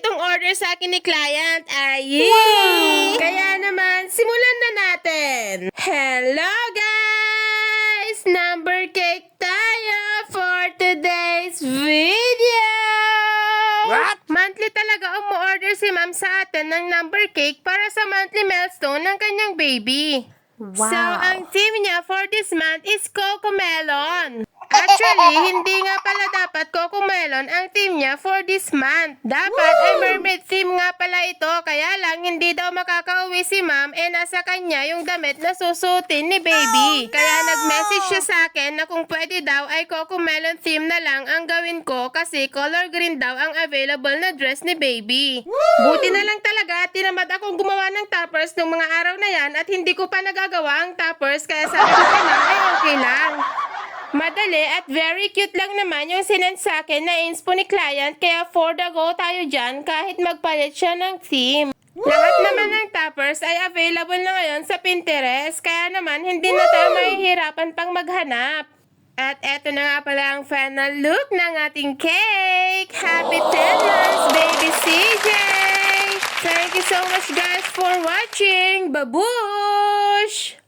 itong order sa akin ni client. Wow! Kaya naman, simulan na natin. Hello guys! Number cake tayo for today's video! What? Monthly talaga umu-order si ma'am sa atin ng number cake para sa monthly milestone ng kanyang baby. Wow. So, ang theme niya for this month is Coco Melon. Actually, hindi nga pala dapat Coco Melon ang theme niya for this month. Dapat ay mermaid theme nga pala ito. Kaya lang, hindi daw makakauwi si ma'am nasa kanya yung damit na susutin ni baby. Kaya nag-message siya sa akin na kung pwede daw ay Coco Melon theme na lang ang gawin ko kasi color green daw ang available na dress ni baby. Buti na lang talaga, tinamad akong gumawa ng toppers nung mga araw na yan at hindi ko pa nagagawa ang toppers kaya sabi ko kay ma'am ay okay lang. Madali at very cute lang naman yung sinend sa akin na inspo ni client kaya for the go tayo dyan kahit magpalit siya ng theme. Lahat naman ng toppers ay available na ngayon sa Pinterest kaya naman hindi na tayo mahihirapan pang maghanap. At eto na nga pala ang final look ng ating cake. Happy 10 months, baby CJ! Thank you so much guys for watching. Babush!